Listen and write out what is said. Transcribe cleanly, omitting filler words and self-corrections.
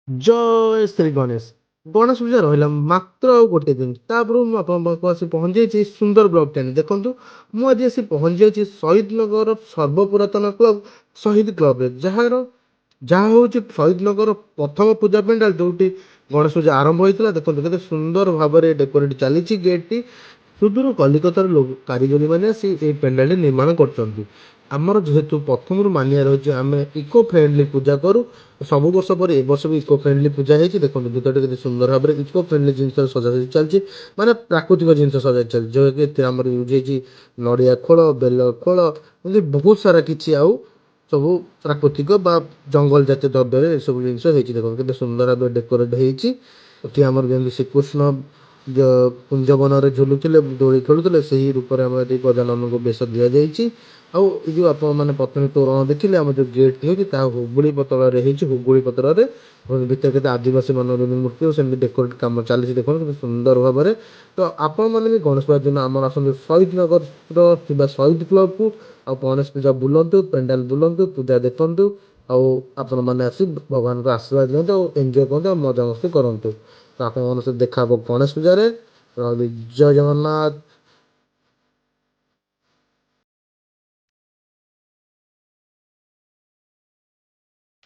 ଜୟ ଶ୍ରୀ ଗଣେଶ। ଗଣେଶ ପୂଜା ରହିଲା ମାତ୍ର ଆଉ ଗୋଟେ ଦିନ। ତାପରେ ମୁଁ ଆପଣଙ୍କ ପାଖକୁ ଆସି ପହଞ୍ଚି ଯାଇଛି ସୁନ୍ଦର ବ୍ଲଗ୍ ଟେ। ଦେଖନ୍ତୁ ମୁଁ ଆଜି ଆସି ପହଞ୍ଚି ଯାଇଛି ଶହୀଦନଗର ସର୍ବପୁରାତନ କ୍ଲବ ଶହୀଦ କ୍ଲବରେ, ଯାହା ହେଉଛି ଶହୀଦନଗର ପ୍ରଥମ ପୂଜା ପେଣ୍ଡାଲ ଯୋଉଠି ଗଣେଶ ପୂଜା ଆରମ୍ଭ ହୋଇଥିଲା। ଦେଖନ୍ତୁ କେତେ ସୁନ୍ଦର ଭାବରେ ଡେକୋରେଟ ଚାଲିଛି ଗେଟଟି। ସୁଦୂର କଲିକତାର କାରିଗରୀ ମାନେ ଆସି ଏହି ପେଣ୍ଡାଲଟି ନିର୍ମାଣ କରୁଛନ୍ତି। ଆମର ଯେହେତୁ ପ୍ରଥମରୁ ମାନିଆ ରହିଛି ଆମେ ଇକୋ ଫ୍ରେଣ୍ଡଲି ପୂଜା କରୁ, ସବୁ ବର୍ଷ ପରେ ଏ ବର୍ଷ ବି ଇକୋ ଫ୍ରେଣ୍ଡଲି ପୂଜା ହେଇଛି। ଦେଖନ୍ତୁ ଭିତରଟି କେତେ ସୁନ୍ଦର ଭାବରେ ଇକୋ ଫ୍ରେଣ୍ଡଲି ଜିନିଷ ସଜାସଜି ଚାଲିଛି, ମାନେ ପ୍ରାକୃତିକ ଜିନିଷ ସଜାସଜି ଚାଲିଛି, ଯେଉଁକି ଏଥିରେ ଆମର ୟୁଜ୍ ହେଇଛି ନଡ଼ିଆ ଖୋଳ, ବେଲ ଖୋଳ, ଏମିତି ବହୁତ ସାରା କିଛି ଆଉ ସବୁ ପ୍ରାକୃତିକ ବା ଜଙ୍ଗଲ ଜାତୀୟ ଦ୍ରବ୍ୟରେ ଏସବୁ ଜିନିଷ ହେଇଛି। ଦେଖନ୍ତୁ କେତେ ସୁନ୍ଦର ଭାବରେ ଡେକୋରେଟ୍ ହେଇଛି। ଏଠି ଆମର ଯେମିତି ଶ୍ରୀକୃଷ୍ଣ କୁଞ୍ଜବନରେ ଝୁଲୁଥିଲେ, ଦୋଳି ଖେଳୁଥିଲେ, ସେହି ରୂପରେ ଆମର ଏଠି ଗଜାନନଙ୍କୁ ବେଶ ଦିଆଯାଇଛି। ଆଉ ଏ ଯେଉଁ ଆପଣମାନେ ପ୍ରଥମେ ତୋରଣ ଦେଖିଲେ, ଆମର ଯେଉଁ ଗେଟ୍ଟି ହେଉଛି ତାହା ହୁଗୁଳି ପଥରରେ ହେଇଛି। ହୁଗୁଳି ପଥରରେ ଭିତରେ କେତେ ଆଦିବାସୀ ମାନଙ୍କର ମୂର୍ତ୍ତି ଓ ସେମିତି ଡେକୋରେଟ୍ କାମ ଚାଲିଛି। ଦେଖନ୍ତୁ କେତେ ସୁନ୍ଦର ଭାବରେ। ତ ଆପଣମାନେ ବି ଗଣେଶ ପୂଜା ଦିନ ଆମର ଆସନ୍ତୁ ଶହୀଦନଗରର ଥିବା ଶହୀଦ କ୍ଲବକୁ, ଆଉ ଗଣେଶ ପୂଜା ବୁଲନ୍ତୁ, ପେଣ୍ଡାଲ ବୁଲନ୍ତୁ, ପୂଜା ଦେଖନ୍ତୁ, ଆଉ ଆପଣମାନେ ଆସି ଭଗବାନଙ୍କ ଆଶୀର୍ବାଦ ନିଅନ୍ତୁ, ଆଉ ଏନ୍ଜୟ କରନ୍ତୁ, ଆଉ ମଜାମସ୍ତି କରନ୍ତୁ। ତ ଆପଣମାନଙ୍କ ସହିତ ଦେଖା ହେବ ଗଣେଶ ପୂଜାରେ। ଜୟ ଜଗନ୍ନାଥ।